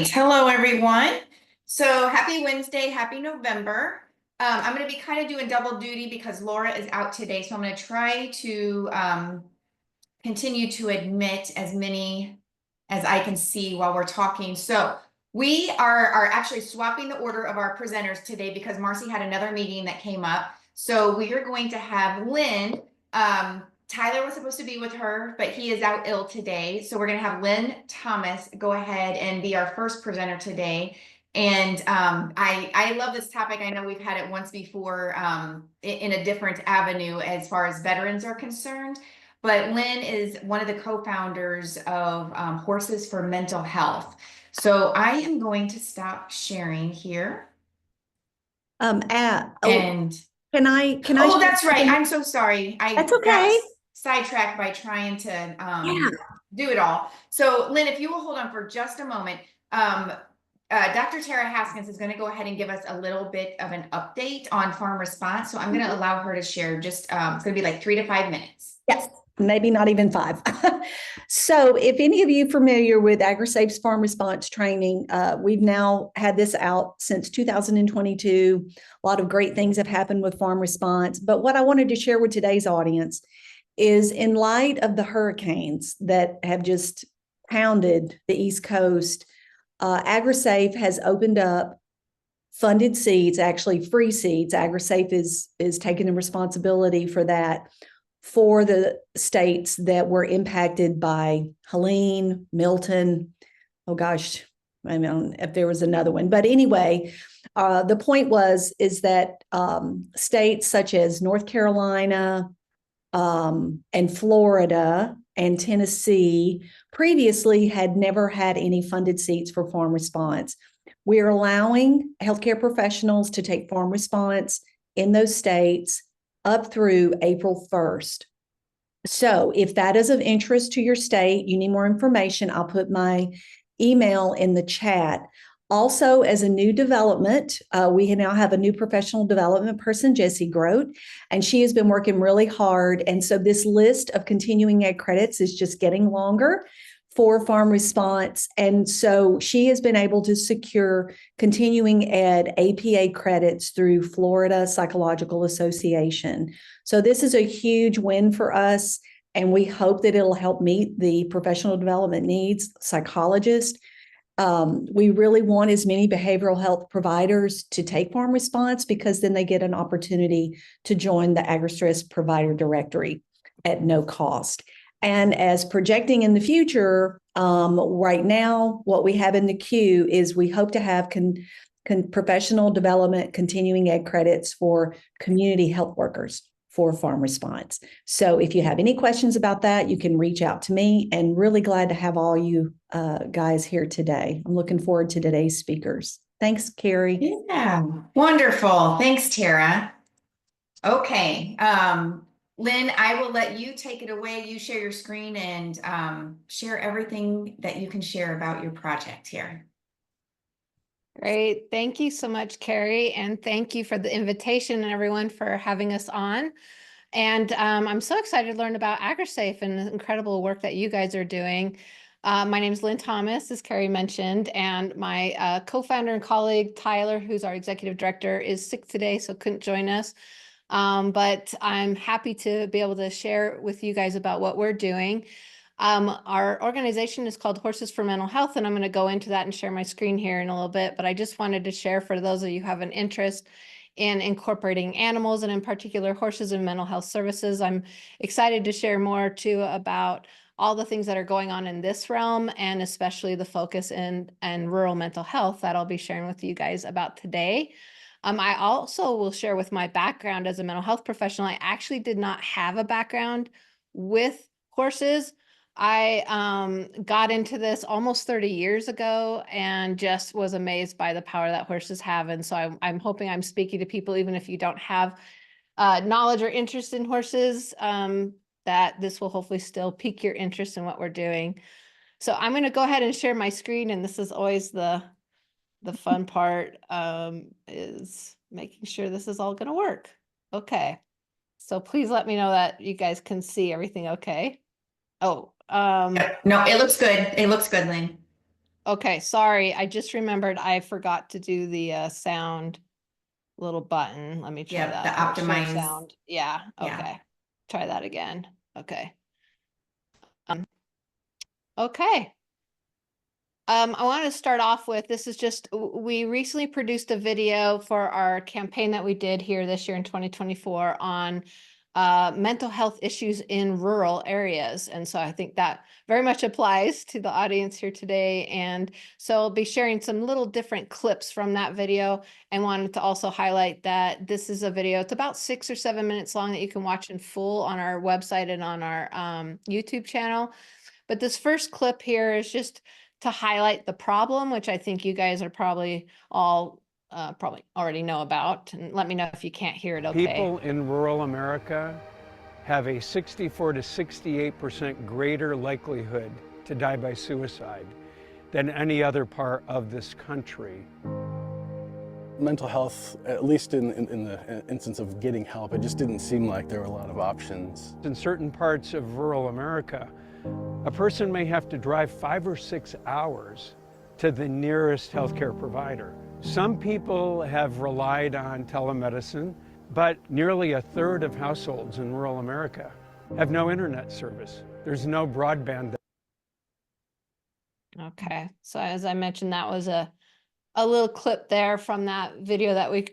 Hello, everyone. So happy Wednesday, happy November. I'm going to be kind of doing double duty because Laura is out today. So I'm going to try to continue to admit as many as I can see while we're talking. So we are actually swapping the order of our presenters today because Marcy had another meeting that came up. So we are going to have Lynn. Tyler was supposed to be with her, but he is out ill today. So we're going to have Lynn Thomas go ahead and be our first presenter today. And I love this topic. I know we've had it once before in a different avenue as far as veterans are concerned. But Lynn is one of the co-founders of Horses for Mental Health. So I am going to stop sharing here. And can I Oh, that's right. I'm so sorry. That's I got okay. sidetracked by trying to Yeah. do it all. So Lynn, if you will hold on for just a moment, Dr. Tara Haskins is going to go ahead and give us a little bit of an update on farm response. So I'm going to allow her to share just, it's going to be like 3 to 5 minutes. Yes, maybe not even 5. So if any of you familiar with AgriSafe's farm response training, we've now had this out since 2022. A lot of great things have happened with farm response. But what I wanted to share with today's audience is, in light of the hurricanes that have just pounded the East Coast, AgriSafe has opened up funded seeds, actually free seeds. AgriSafe is taking the responsibility for that for the states that were impacted by Helene, Milton. Oh gosh, I mean, if there was another one. But anyway, the point is that states such as North Carolina and Florida and Tennessee previously had never had any funded seats for farm response. We're allowing healthcare professionals to take farm response in those states up through April 1st. So if that is of interest to your state, you need more information, I'll put my email in the chat. Also, as a new development, we now have a new professional development person, Jessie Grote, and she has been working really hard. And so this list of continuing ed credits is just getting longer for farm response. And so she has been able to secure continuing ed APA credits through Florida Psychological Association. So this is a huge win for us, and we hope that it'll help meet the professional development needs, psychologists. We really want as many behavioral health providers to take farm response, because then they get an opportunity to join the AgriStress provider directory at no cost. And as projecting in the future, right now, what we have in the queue is we hope to have professional development continuing ed credits for community health workers for farm response. So if you have any questions about that, you can reach out to me, and really glad to have all you guys here today. I'm looking forward to today's speakers. Thanks, Carrie. Yeah, wonderful. Thanks, Tara. Okay. Lynn, I will let you take it away. You share your screen and share everything that you can share about your project here. Great. Thank you so much, Carrie. And thank you for the invitation and everyone for having us on. And I'm so excited to learn about AgriSafe and the incredible work that you guys are doing. My name is Lynn Thomas, as Carrie mentioned, and my co-founder and colleague, Tyler, who's our executive director, is sick today, so couldn't join us. But I'm happy to be able to share with you guys about what we're doing. Our organization is called Horses for Mental Health, and I'm going to go into that and share my screen here in a little bit. But I just wanted to share, for those of you who have an interest in incorporating animals, and in particular horses in mental health services, I'm excited to share more too about all the things that are going on in this realm, and especially the focus in rural mental health that I'll be sharing with you guys about today. I also will share with my background as a mental health professional. I actually did not have a background with horses. I got into this almost 30 years ago and just was amazed by the power that horses have. And so I'm hoping I'm speaking to people, even if you don't have knowledge or interest in horses, that this will hopefully still pique your interest in what we're doing. So I'm going to go ahead and share my screen. And this is always the fun part, is making sure this is all going to work. Okay. So please let me know that you guys can see everything okay. Oh, No, it looks good. It looks good, Lynn. Okay, sorry. I just remembered I forgot to do the sound little button. Let me try Yeah, that. the Or show optimize. sound. Yeah, Yeah. okay. Try that again. Okay. Okay. I want to start off with, this is just, we recently produced a video for our campaign that we did here this year in 2024 on mental health issues in rural areas. And so I think that very much applies to the audience here today. And so I'll be sharing some little different clips from that video, and wanted to also highlight that this is a video, it's about 6 or 7 minutes long, that you can watch in full on our website and on our YouTube channel. But this first clip here is just to highlight the problem, which I think you guys are probably all probably already know about. And let me know if you can't hear it okay. People in rural America have a 64 to 68% greater likelihood to die by suicide than any other part of this country. Mental health, at least in the instance of getting help, it just didn't seem like there were a lot of options. In certain parts of rural America, a person may have to drive 5 or 6 hours to the nearest healthcare provider. Some people have relied on telemedicine, but nearly a third of households in rural America have no internet service. There's no broadband. Okay, so as I mentioned, that was a little clip there from that video that we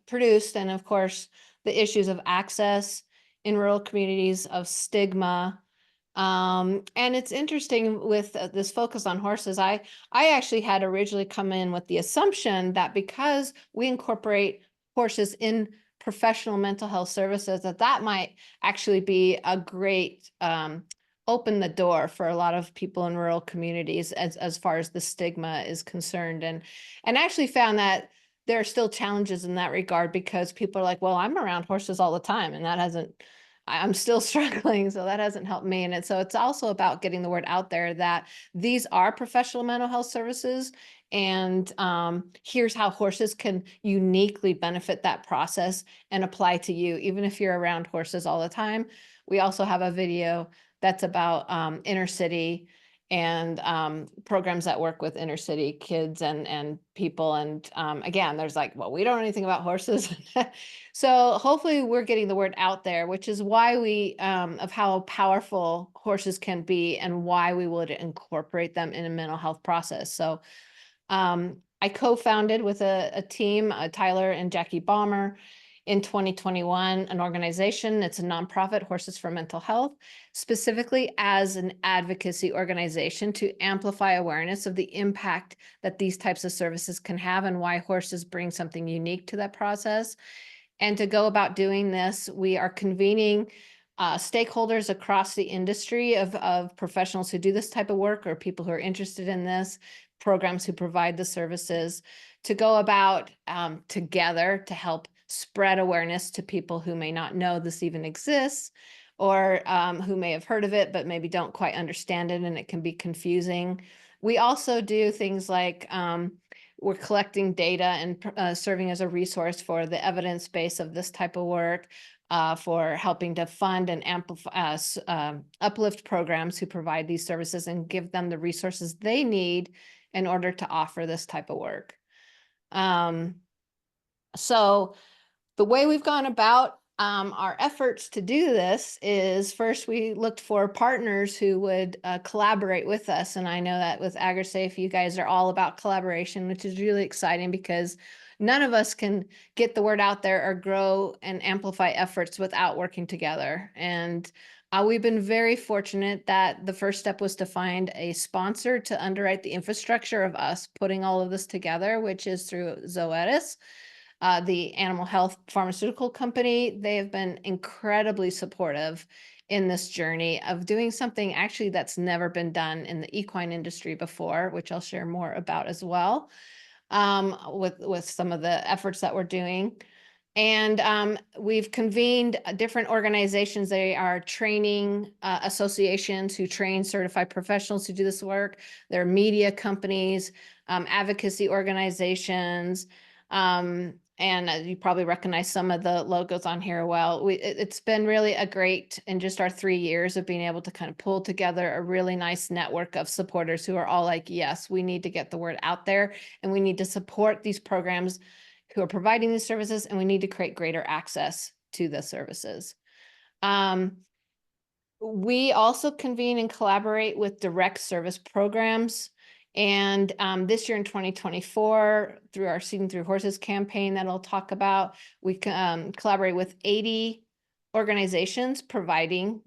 produced. And of course, the issues of access in rural communities, of stigma. And it's interesting with this focus on horses. I actually had originally come in with the assumption that because we incorporate horses in professional mental health services, that might actually be a great open the door for a lot of people in rural communities as far as the stigma is concerned. And actually found that there are still challenges in that regard, because people are like, well, I'm around horses all the time, and that hasn't, I'm still struggling, so that hasn't helped me. And so it's also about getting the word out there that these are professional mental health services, and here's how horses can uniquely benefit that process and apply to you, even if you're around horses all the time. We also have a video that's about inner city and programs that work with inner city kids and people. And again, there's like, well, we don't know anything about horses. So hopefully we're getting the word out there, which is why we, of how powerful horses can be and why we would incorporate them in a mental health process. So I co-founded with a team, Tyler and Jackie Balmer, in 2021, an organization. It's a nonprofit, Horses for Mental Health, specifically as an advocacy organization to amplify awareness of the impact that these types of services can have, and why horses bring something unique to that process. And to go about doing this, we are convening stakeholders across the industry of professionals who do this type of work, or people who are interested in this, programs who provide the services, to go about together to help spread awareness to people who may not know this even exists, or who may have heard of it, but maybe don't quite understand it, and it can be confusing. We also do things like we're collecting data and serving as a resource for the evidence base of this type of work, for helping to fund and amplify, uplift programs who provide these services and give them the resources they need in order to offer this type of work. So the way we've gone about our efforts to do this is, first we looked for partners who would collaborate with us. And I know that with AgriSafe, you guys are all about collaboration, which is really exciting, because none of us can get the word out there or grow and amplify efforts without working together. And we've been very fortunate that the first step was to find a sponsor to underwrite the infrastructure of us putting all of this together, which is through Zoetis. The animal health pharmaceutical company. They have been incredibly supportive in this journey of doing something actually that's never been done in the equine industry before, which I'll share more about as well, with some of the efforts that we're doing. And we've convened different organizations. They are training associations who train certified professionals who do this work. They're media companies, advocacy organizations, you probably recognize some of the logos on here. Well, it's been really a great, in just our 3 years of being able to kind of pull together a really nice network of supporters who are all like, yes, we need to get the word out there, and we need to support these programs who are providing these services, and we need to create greater access to the services. We also convene and collaborate with direct service programs. And this year in 2024, through our Seeding Through Horses campaign that I'll talk about, we collaborate with 80 organizations providing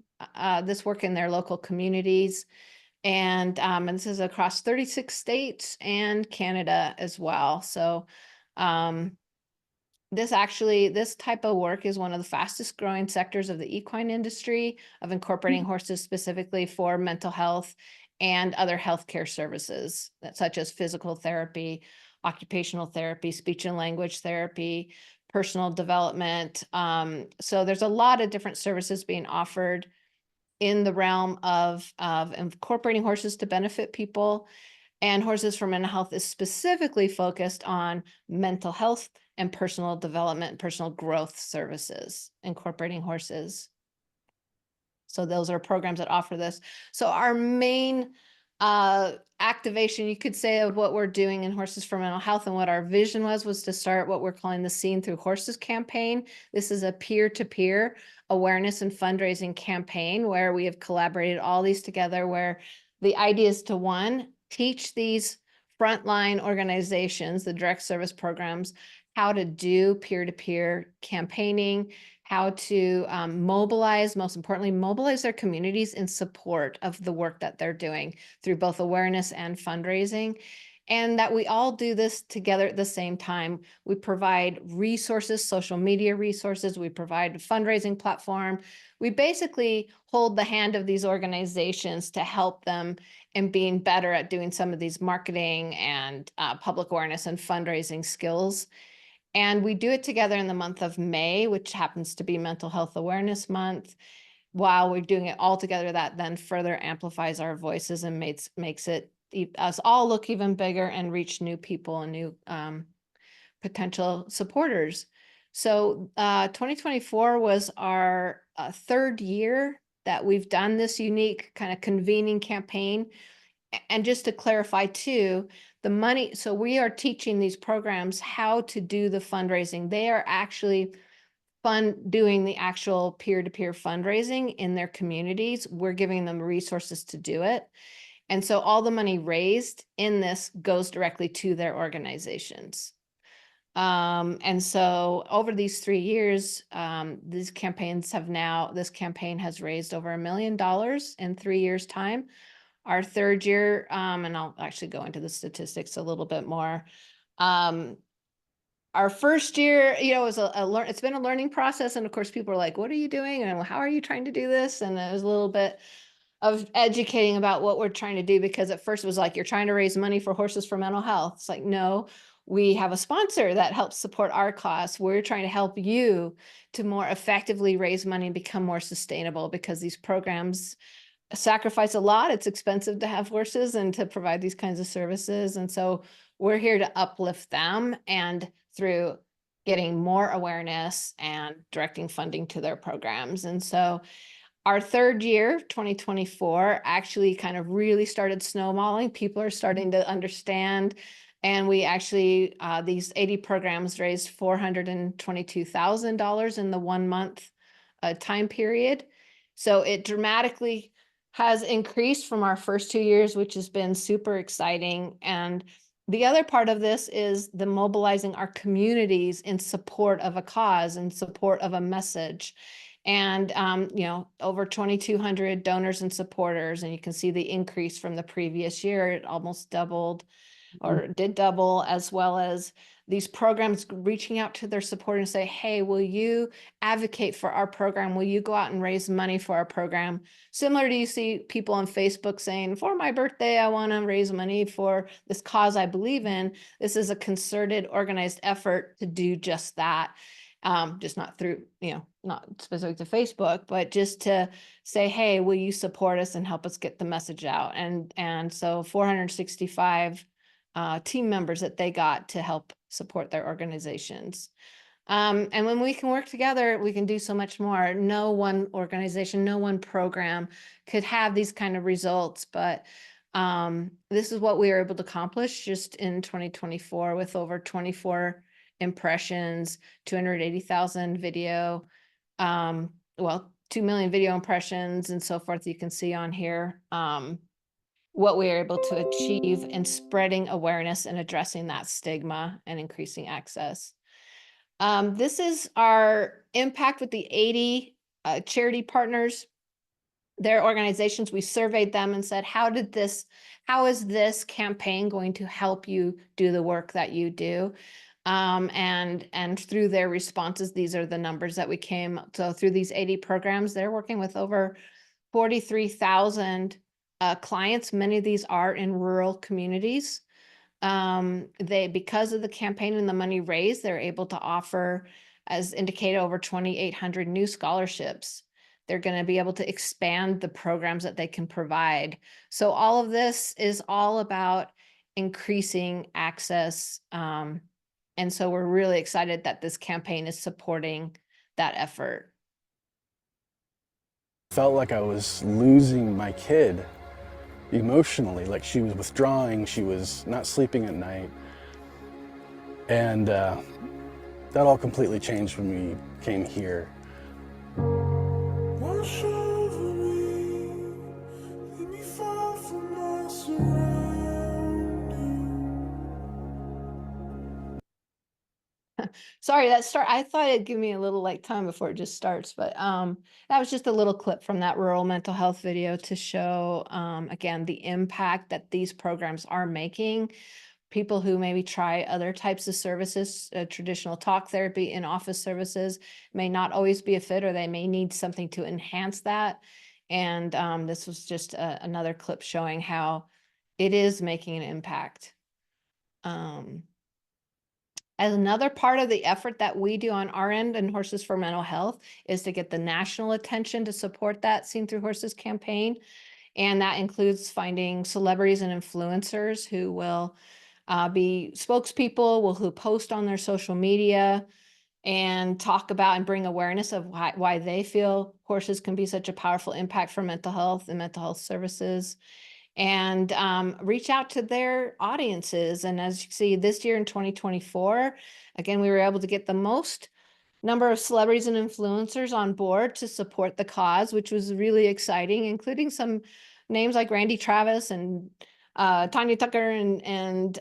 this work in their local communities. And this is across 36 states and Canada as well. So this type of work is one of the fastest growing sectors of the equine industry, of incorporating horses specifically for mental health and other healthcare services, such as physical therapy, occupational therapy, speech and language therapy, personal development. So there's a lot of different services being offered in the realm of incorporating horses to benefit people. And Horses for Mental Health is specifically focused on mental health and personal development, personal growth services, incorporating horses. So those are programs that offer this. So our main activation, you could say, of what we're doing in Horses for Mental Health and what our vision was to start what we're calling the Seeding Through Horses campaign. This is a peer-to-peer awareness and fundraising campaign where we have collaborated all these together, where the idea is to, one, teach these frontline organizations, the direct service programs, how to do peer-to-peer campaigning, how to mobilize, most importantly, mobilize their communities in support of the work that they're doing through both awareness and fundraising. And that we all do this together at the same time. We provide resources, social media resources. We provide a fundraising platform. We basically hold the hand of these organizations to help them in being better at doing some of these marketing and public awareness and fundraising skills. And we do it together in the month of May, which happens to be Mental Health Awareness Month. While we're doing it all together, that then further amplifies our voices and makes us all look even bigger and reach new people and new potential supporters. So 2024 was our third year that we've done this unique kind of convening campaign. And just to clarify too, the money, so we are teaching these programs how to do the fundraising. They are actually doing the actual peer-to-peer fundraising in their communities. We're giving them resources to do it. And so all the money raised in this goes directly to their organizations. And so over these 3 years, this campaign has raised over $1 million in 3 years' time. Our third year, and I'll actually go into the statistics a little bit more. Our first year, it's been a learning process. And of course, people are like, what are you doing? And how are you trying to do this? And it was a little bit of educating about what we're trying to do, because at first it was like, you're trying to raise money for Horses for Mental Health. It's like, no, we have a sponsor that helps support our cause. We're trying to help you to more effectively raise money and become more sustainable, because these programs sacrifice a lot. It's expensive to have horses and to provide these kinds of services. And so we're here to uplift them, and through getting more awareness and directing funding to their programs. And so our third year, 2024, actually kind of really started snowballing. People are starting to understand. And we actually, these 80 programs raised $422,000 in the 1 month time period. So it dramatically has increased from our first 2 years, which has been super exciting. And the other part of this is the mobilizing our communities in support of a cause, in support of a message. And, over 2,200 donors and supporters. And you can see the increase from the previous year. It almost doubled, or did double, as well as these programs reaching out to their supporters and say, hey, will you advocate for our program? Will you go out and raise money for our program? Similar to, you see people on Facebook saying, for my birthday, I want to raise money for this cause I believe in. This is a concerted, organized effort to do just that. Just not through, not specific to Facebook, but just to say, hey, will you support us and help us get the message out? And so 465 team members that they got to help support their organizations. And when we can work together, we can do so much more. No one organization, no one program could have these kind of results, but this is what we were able to accomplish just in 2024 with over 24 impressions, 280,000 video, well, 2 million video impressions and so forth. You can see on here what we are able to achieve in spreading awareness and addressing that stigma and increasing access. This is our impact with the 80 charity partners, their organizations. We surveyed them and said, how is this campaign going to help you do the work that you do? And through their responses, these are the numbers that we came. So through these 80 programs, they're working with over 43,000 clients. Many of these are in rural communities. Because of the campaign and the money raised, they're able to offer, as indicated, over 2,800 new scholarships. They're going to be able to expand the programs that they can provide. So all of this is all about increasing access. And so we're really excited that this campaign is supporting that effort. Felt like I was losing my kid emotionally, like she was withdrawing, she was not sleeping at night. And that all completely changed when we came here. Wash over me, let me fall from my surroundings. Sorry, I thought it'd give me a little like time before it just starts, but that was just a little clip from that rural mental health video to show, again, the impact that these programs are making. People who maybe try other types of services, traditional talk therapy, in-office services, may not always be a fit, or they may need something to enhance that. And this was just another clip showing how it is making an impact. As another part of the effort that we do on our end in Horses for Mental Health is to get the national attention to support that Seen Through Horses campaign. And that includes finding celebrities and influencers who will be spokespeople, who post on their social media and talk about and bring awareness of why they feel horses can be such a powerful impact for mental health and mental health services. And reach out to their audiences. And as you see, this year in 2024, again, we were able to get the most number of celebrities and influencers on board to support the cause, which was really exciting, including some names like Randy Travis and Tanya Tucker and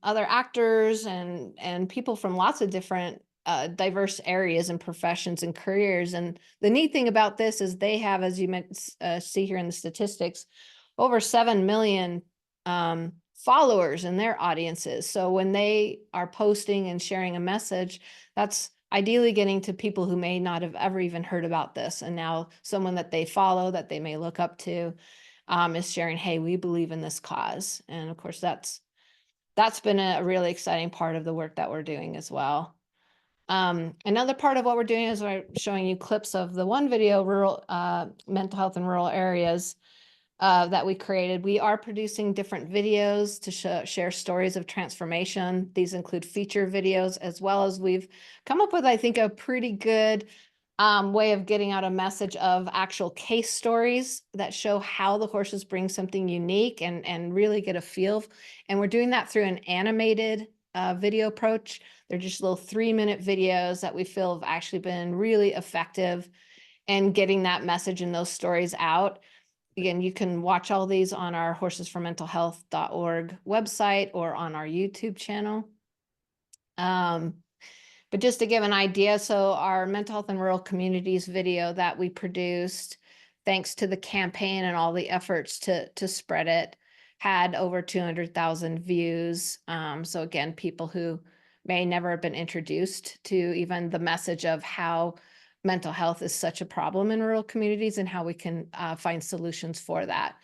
other actors and people from lots of different diverse areas and professions and careers. And the neat thing about this is they have, as you might see here in the statistics, over 7 million followers in their audiences. So when they are posting and sharing a message, that's ideally getting to people who may not have ever even heard about this. And now someone that they follow, that they may look up to, is sharing, hey, we believe in this cause. And of course, that's been a really exciting part of the work that we're doing as well. Another part of what we're doing is we're showing you clips of the one video, rural mental health in rural areas, that we created. We are producing different videos to share stories of transformation. These include feature videos, as well as we've come up with, I think, a pretty good way of getting out a message of actual case stories that show how the horses bring something unique and really get a feel. And we're doing that through an animated video approach. They're just little 3-minute videos that we feel have actually been really effective in getting that message and those stories out. Again, you can watch all these on our horsesformentalhealth.org website or on our YouTube channel. But just to give an idea, so our mental health in rural communities video that we produced, thanks to the campaign and all the efforts to spread it, had over 200,000 views. So again, people who may never have been introduced to even the message of how mental health is such a problem in rural communities and how we can find solutions for that.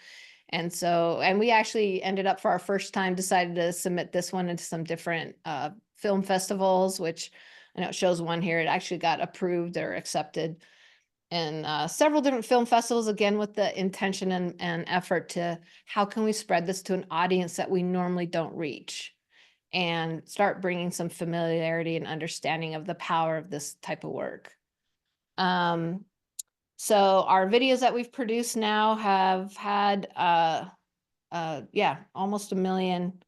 And so, and we actually ended up, for our first time, decided to submit this one into some different film festivals, which I know it shows one here. It actually got approved or accepted in several different film festivals, again, with the intention and effort to how can we spread this to an audience that we normally don't reach. and start bringing some familiarity and understanding of the power of this type of work. So our videos that we've produced now have had, almost 1 million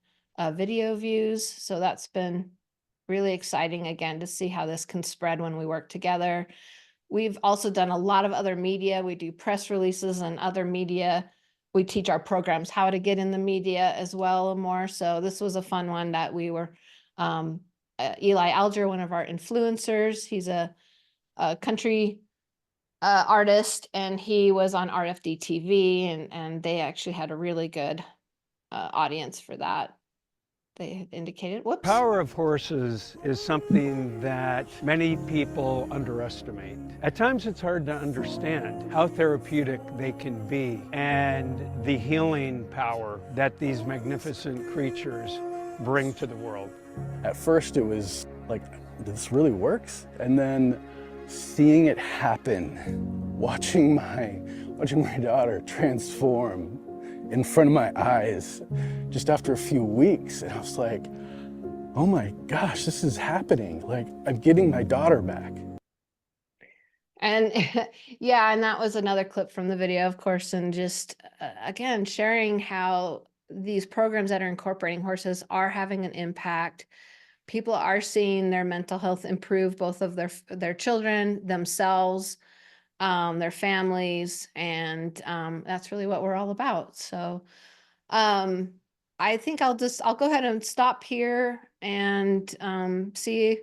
video views. So that's been really exciting, again, to see how this can spread when we work together. We've also done a lot of other media. We do press releases and other media. We teach our programs how to get in the media as well and more. So this was a fun one that we were, Eli Alger, one of our influencers, he's a country artist, and he was on RFD TV, and they actually had a really good audience for that. They had indicated, whoops. Power of horses is something that many people underestimate. At times it's hard to understand how therapeutic they can be and the healing power that these magnificent creatures bring to the world. At first it was like, this really works? And then seeing it happen, watching my daughter transform in front of my eyes just after a few weeks, and I was like, oh my gosh, this is happening. Like, I'm getting my daughter back. And yeah, and that was another clip from the video, of course, and just again, sharing how these programs that are incorporating horses are having an impact. People are seeing their mental health improve, both of their children, themselves, their families, and that's really what we're all about. So I think I'll go ahead and stop here and see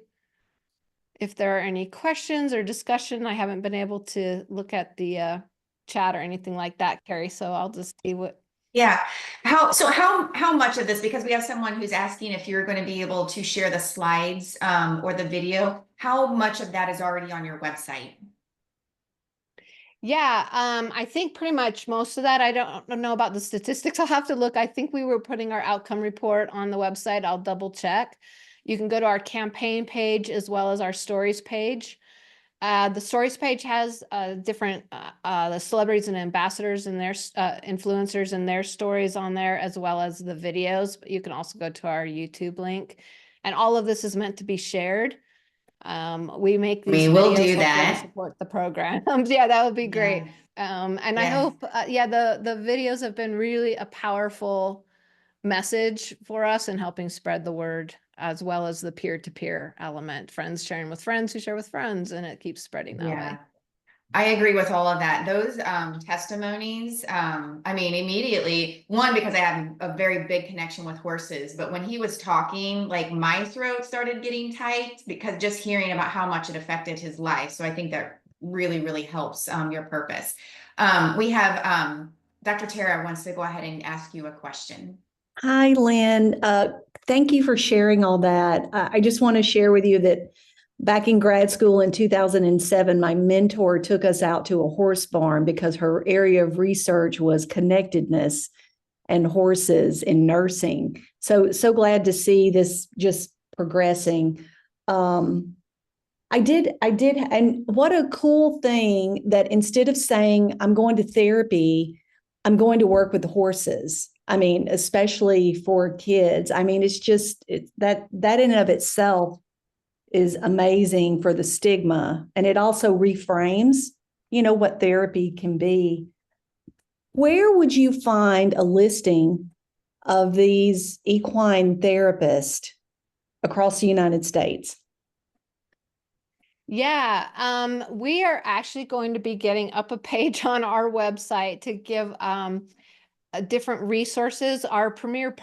if there are any questions or discussion. I haven't been able to look at the chat or anything like that, Carrie, so I'll just see what. Yeah. How much of this, because we have someone who's asking if you're going to be able to share the slides or the video, how much of that is already on your website? Yeah, I think pretty much most of that. I don't know about the statistics. I'll have to look. I think we were putting our outcome report on the website. I'll double check. You can go to our campaign page as well as our stories page. The stories page has different the celebrities and ambassadors and their influencers and their stories on there, as well as the videos. But you can also go to our YouTube link, and all of this is meant to be shared. We make these We will videos do hopefully that. to support the program. Yeah, that would be great. And I Yes. hope, the videos have been really a powerful message for us in helping spread the word, as well as the peer-to-peer element, friends sharing with friends who share with friends, and it keeps spreading that way. I agree with all of that. Those testimonies, I mean, immediately, one, because I have a very big connection with horses, but when he was talking, like my throat started getting tight because just hearing about how much it affected his life. So I think that really, really helps your purpose. We have Dr. Tara wants to go ahead and ask you a question. Hi, Lynn. Thank you for sharing all that. I just want to share with you that back in grad school in 2007, my mentor took us out to a horse farm because her area of research was connectedness and horses in nursing. So glad to see this just progressing. I did, and what a cool thing that instead of saying, I'm going to therapy, I'm going to work with the horses. I mean, especially for kids. I mean, it's just that in and of itself is amazing for the stigma. And it also reframes, what therapy can be. Where would you find a listing of these equine therapists across the United States? Yeah, we are actually going to be getting up a page on our website to give different resources. Our premier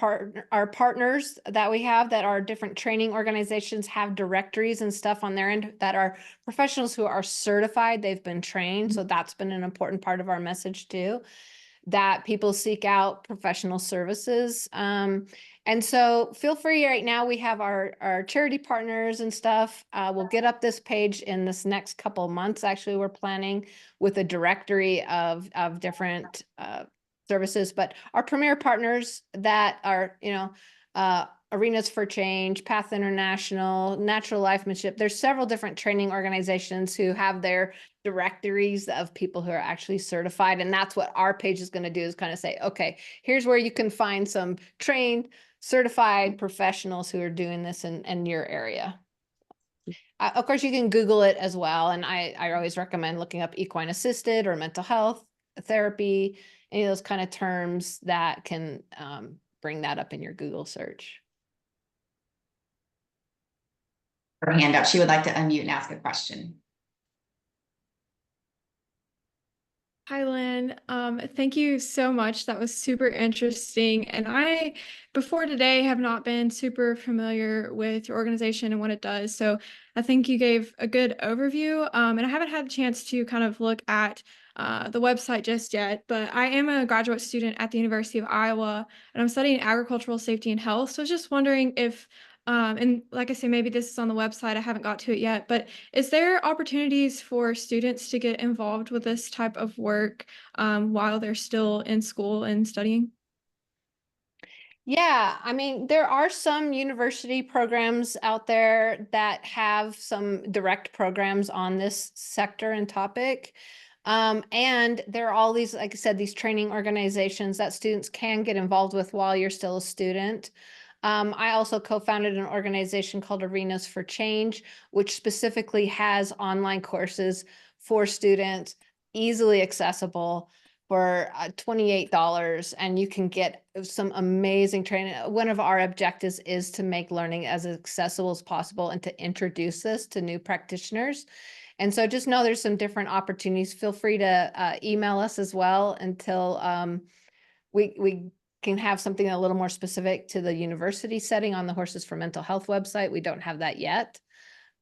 our partners that we have that are different training organizations have directories and stuff on their end that are professionals who are certified. They've been trained. So that's been an important part of our message too, that people seek out professional services. And so feel free. Right now we have our charity partners and stuff. We'll get up this page in this next couple of months. Actually, we're planning with a directory of different services, but our premier partners that are, Arenas for Change, Path International, Natural Lifemanship. There's several different training organizations who have their directories of people who are actually certified. And that's what our page is going to do, is kind of say, okay, here's where you can find some trained certified professionals who are doing this in your area. Of course, you can Google it as well. And I always recommend looking up equine assisted or mental health therapy, any of those kind of terms that can bring that up in your Google search. Her hand up. She would like to unmute and ask a question. Hi, Lynn. Thank you so much. That was super interesting. And I, before today, have not been super familiar with your organization and what it does. So I think you gave a good overview. And I haven't had a chance to kind of look at the website just yet, but I am a graduate student at the University of Iowa, and I'm studying agricultural safety and health. So I was just wondering if and like I say, maybe this is on the website. I haven't got to it yet, but is there opportunities for students to get involved with this type of work while they're still in school and studying? Yeah, I mean, there are some university programs out there that have some direct programs on this sector and topic. And there are all these, like I said, these training organizations that students can get involved with while you're still a student. I also co-founded an organization called Arenas for Change, which specifically has online courses for students, easily accessible for $28, and you can get some amazing training. One of our objectives is to make learning as accessible as possible and to introduce this to new practitioners. And so just know there's some different opportunities. Feel free to email us as well until we can have something a little more specific to the university setting on the Horses for Mental Health website. We don't have that yet.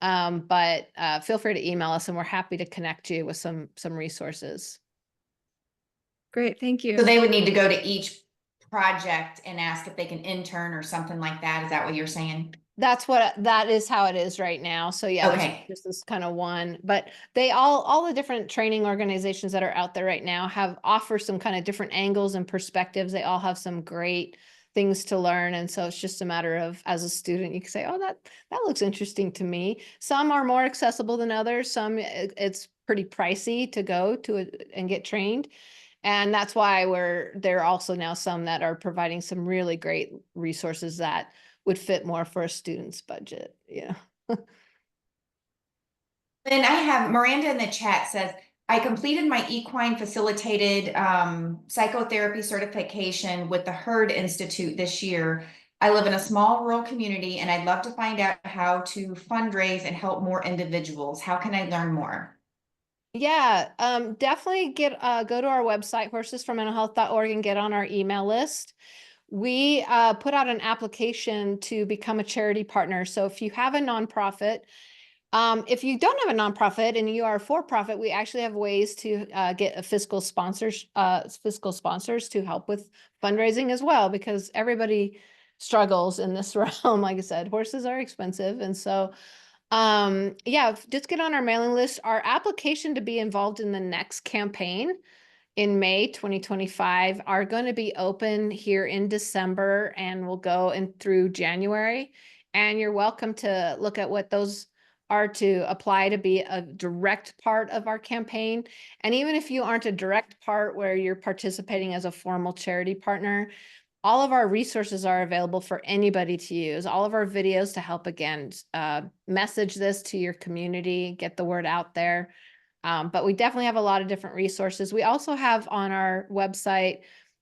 But feel free to email us and we're happy to connect you with some resources. Great, thank you. So they would need to go to each project and ask if they can intern or something like that. Is that what you're saying? That is how it is right now. So yeah, Okay. this is kind of one, but they all the different training organizations that are out there right now offer some kind of different angles and perspectives. They all have some great things to learn. And so it's just a matter of, as a student, you can say, oh, that looks interesting to me. Some are more accessible than others. Some it's pretty pricey to go to and get trained. And that's why there are also now some that are providing some really great resources that would fit more for a student's budget. Yeah. Then I have Miranda in the chat says, I completed my equine facilitated psychotherapy certification with the Herd Institute this year. I live in a small rural community and I'd love to find out how to fundraise and help more individuals. How can I learn more? Yeah, definitely go to our website, horsesformentalhealth.org, and get on our email list. We put out an application to become a charity partner. So if you have a nonprofit, if you don't have a nonprofit and you are a for-profit, we actually have ways to get a fiscal sponsors to help with fundraising as well, because everybody struggles in this realm. Like I said, horses are expensive. And so yeah, just get on our mailing list. Our application to be involved in the next campaign in May 2025 are going to be open here in December and will go in through January. And you're welcome to look at what those are to apply to be a direct part of our campaign. And even if you aren't a direct part where you're participating as a formal charity partner, all of our resources are available for anybody to use. All of our videos to help, again, message this to your community, get the word out there. But we definitely have a lot of different resources. We also have on our website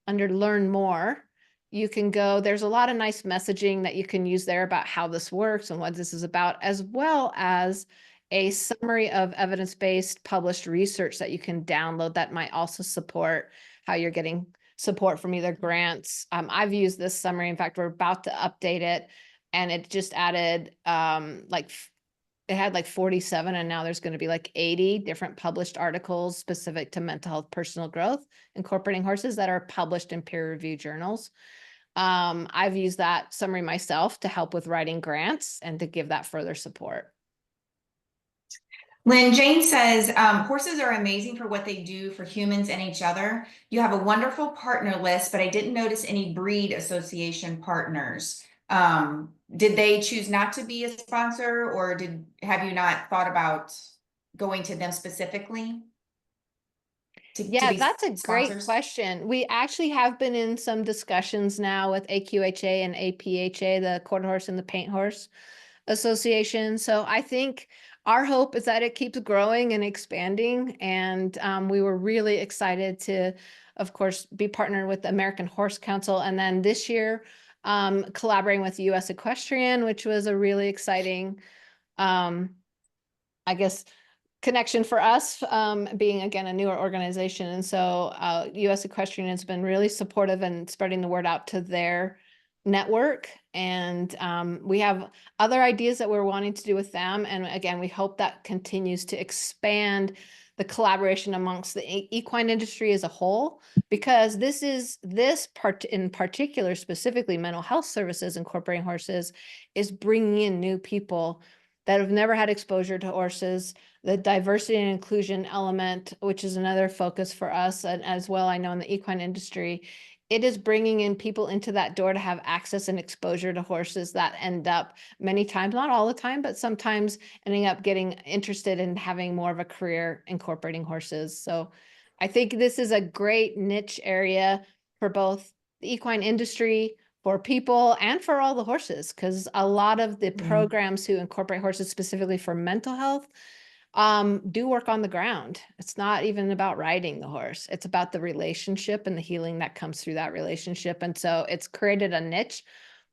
under Learn More, you can go, there's a lot of nice messaging that you can use there about how this works and what this is about, as well as a summary of evidence-based published research that you can download that might also support how you're getting support from either grants. I've used this summary. In fact, we're about to update it, and it just added it had like 47, and now there's going to be like 80 different published articles specific to mental health, personal growth, incorporating horses that are published in peer-reviewed journals. I've used that summary myself to help with writing grants and to give that further support. Lynn, Jane says, horses are amazing for what they do for humans and each other. You have a wonderful partner list, but I didn't notice any breed association partners. Did they choose not to be a sponsor, or have you not thought about going to them specifically? Yeah, be that's a great sponsors? question. We actually have been in some discussions now with AQHA and APHA, the Quarter Horse and the Paint Horse Association. So I think our hope is that it keeps growing and expanding. And we were really excited to, of course, be partnered with the American Horse Council. And then this year, collaborating with US Equestrian, which was a really exciting, I guess, connection for us, being again a newer organization. And so US Equestrian has been really supportive and spreading the word out to their network. And we have other ideas that we're wanting to do with them. And again, we hope that continues to expand the collaboration amongst the equine industry as a whole, because this part in particular, specifically mental health services incorporating horses, is bringing in new people that have never had exposure to horses. The diversity and inclusion element, which is another focus for us, and as well, I know in the equine industry, it is bringing in people into that door to have access and exposure to horses that end up many times, not all the time, but sometimes ending up getting interested in having more of a career incorporating horses. So I think this is a great niche area for both the equine industry, for people, and for all the horses, because a lot of the programs who incorporate horses specifically for mental health do work on the ground. It's not even about riding the horse. It's about the relationship and the healing that comes through that relationship. And so it's created a niche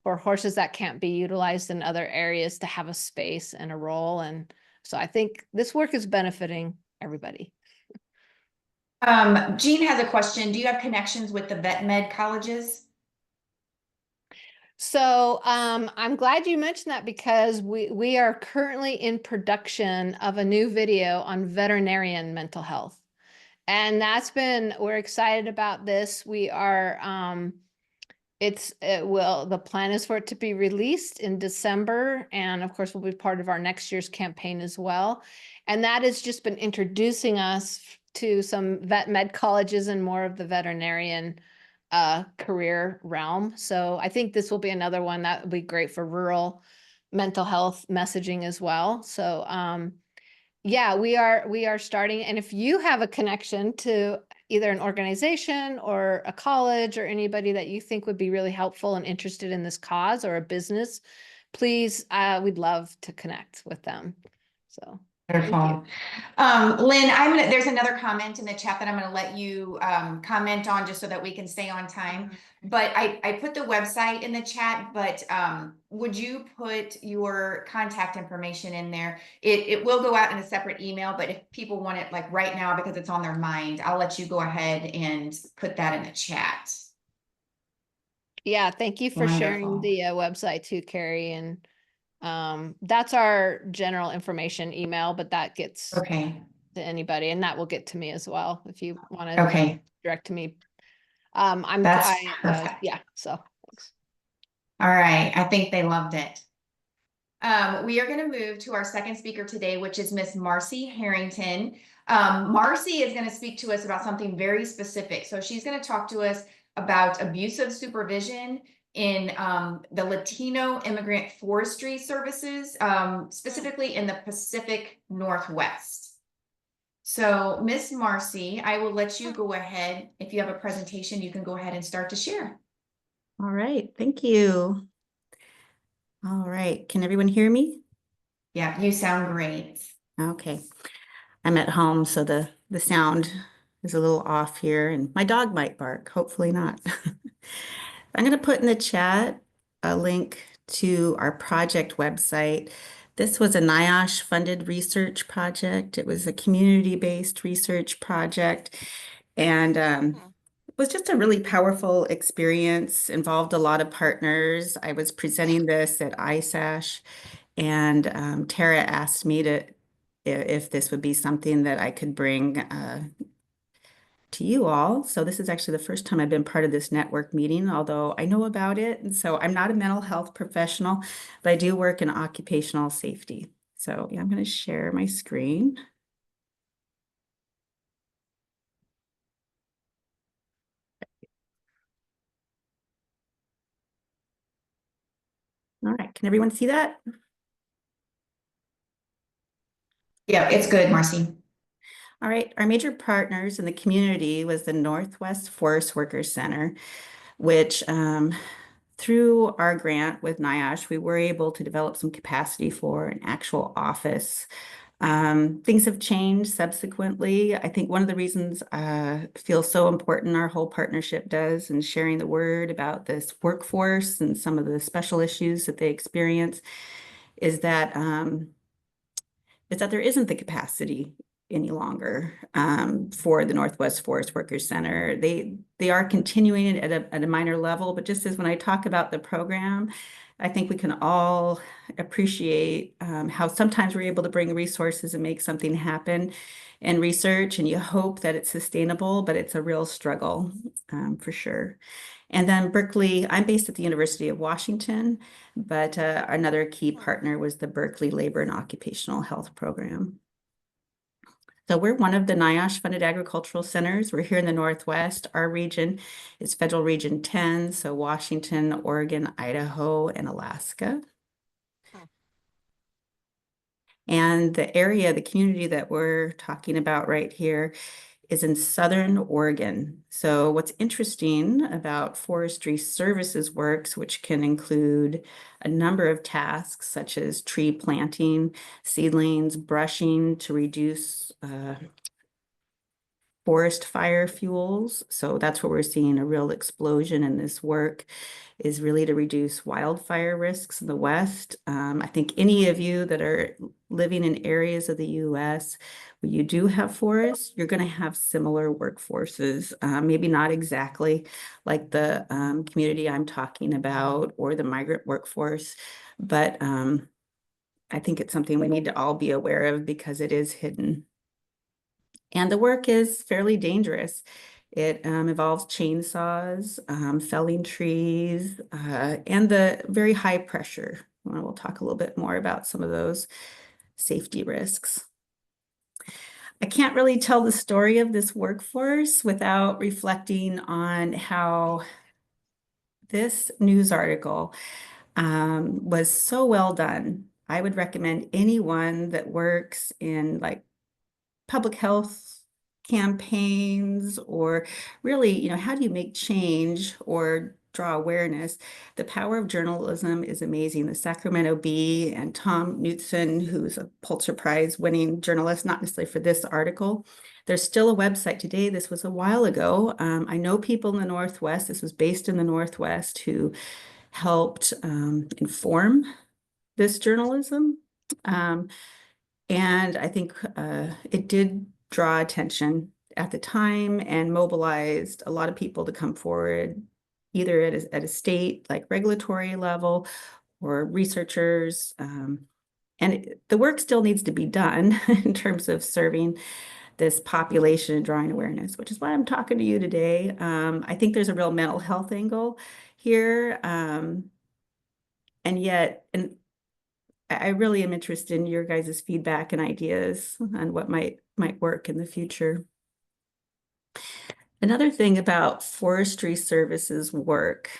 for horses that can't be utilized in other areas to have a space and a role. And so I think this work is benefiting everybody. Jean has a question. Do you have connections with the vet med colleges? So I'm glad you mentioned that, because we are currently in production of a new video on veterinarian mental health. And we're excited about this. We are, the plan is for it to be released in December. And of course, will be part of our next year's campaign as well. And that has just been introducing us to some vet med colleges and more of the veterinarian career realm. So I think this will be another one that would be great for rural mental health messaging as well. So yeah, we are starting. And if you have a connection to either an organization or a college or anybody that you think would be really helpful and interested in this cause, or a business, please, we'd love to connect with them. So thank you. Wonderful. Lynn, there's another comment in the chat that I'm gonna let you comment on, just so that we can stay on time. But I put the website in the chat, but would you put your contact information in there? It will go out in a separate email, but if people want it like right now because it's on their mind, I'll let you go ahead and put that in the chat. Yeah, thank you for sharing the website too, Carrie. And that's our general information email, but that gets Okay. to anybody, and that will get to me as well if you want to Okay. direct to me. That's perfect. Yeah, so thanks. All right, I think they loved it. We are going to move to our second speaker today, which is Miss Marcy Harrington. Marcy is going to speak to us about something very specific. So she's going to talk to us about abusive supervision in the Latino immigrant forestry services, specifically in the Pacific Northwest. So Miss Marcy, I will let you go ahead. If you have a presentation, you can go ahead and start to share. All right, thank you. All right, can everyone hear me? Yeah, you sound great. Okay, I'm at home, so the sound is a little off here, and my dog might bark, hopefully not. I'm going to put in the chat a link to our project website. This was a NIOSH funded research project. It was a community-based research project, and it was just a really powerful experience, involved a lot of partners. I was presenting this at ISASH, and Tara asked me if this would be something that I could bring to you all. So this is actually the first time I've been part of this network meeting, although I know about it. And so I'm not a mental health professional, but I do work in occupational safety. So yeah, I'm going to share my screen. All right, can everyone see that? Yeah, it's good, Marcy. All right, our major partners in the community was the Northwest Forest Workers Center, which through our grant with NIOSH, we were able to develop some capacity for an actual office. Things have changed subsequently. I think one of the reasons feels so important, our whole partnership does, and sharing the word about this workforce and some of the special issues that they experience is that there isn't the capacity any longer for the Northwest Forest Workers Center. They are continuing at a minor level, but just as when I talk about the program, I think we can all appreciate how sometimes we're able to bring resources and make something happen in research, and you hope that it's sustainable, but it's a real struggle for sure. And then Berkeley, I'm based at the University of Washington, but another key partner was the Berkeley Labor and Occupational Health Program. So we're one of the NIOSH funded agricultural centers. We're here in the Northwest. Our region is Federal Region 10, so Washington, Oregon, Idaho, and Alaska. And the area, the community that we're talking about right here is in Southern Oregon. So what's interesting about forestry services works, which can include a number of tasks such as tree planting, seedlings, brushing to reduce forest fire fuels. So that's where we're seeing a real explosion in this work, is really to reduce wildfire risks in the West. I think any of you that are living in areas of the US where you do have forests, you're going to have similar workforces, maybe not exactly like the community I'm talking about or the migrant workforce, but I think it's something we need to all be aware of because it is hidden. And the work is fairly dangerous. It involves chainsaws, felling trees, and the very high pressure. We'll talk a little bit more about some of those safety risks. I can't really tell the story of this workforce without reflecting on how this news article was so well done. I would recommend anyone that works in like public health campaigns, or really, how do you make change or draw awareness? The power of journalism is amazing. The Sacramento Bee and Tom Knutson, who's a Pulitzer Prize winning journalist, not necessarily for this article. There's still a website today. This was a while ago. I know people in the Northwest, this was based in the Northwest, who helped inform this journalism. And I think it did draw attention at the time and mobilized a lot of people to come forward, either at a state like regulatory level or researchers. And the work still needs to be done in terms of serving this population and drawing awareness, which is why I'm talking to you today. I think there's a real mental health angle here. And I really am interested in your guys' feedback and ideas on what might work in the future. Another thing about forestry services work,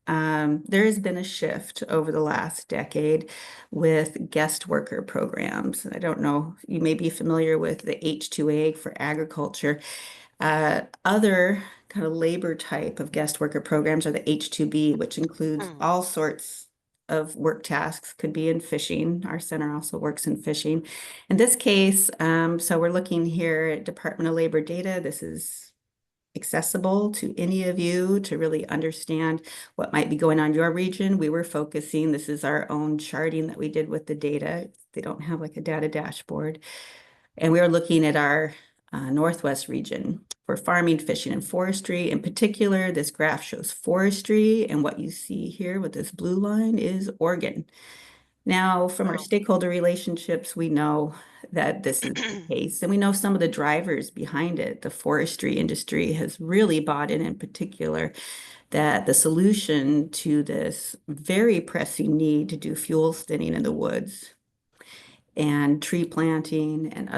there has been a shift over the last decade with guest worker programs. I don't know, you may be familiar with the H-2A for agriculture. Other kind of labor type of guest worker programs are the H-2B, which includes all sorts of work tasks, could be in fishing. Our center also works in fishing. In this case, so we're looking here at Department of Labor data. This is accessible to any of you to really understand what might be going on in your region. We were focusing, this is our own charting that we did with the data. They don't have like a data dashboard. And we are looking at our Northwest region for farming, fishing, and forestry. In particular, this graph shows forestry, and what you see here with this blue line is Oregon. Now, from our stakeholder relationships, we know that this is the case, and we know some of the drivers behind it. The forestry industry has really bought in particular, that the solution to this very pressing need to do fuel thinning in the woods and tree planting and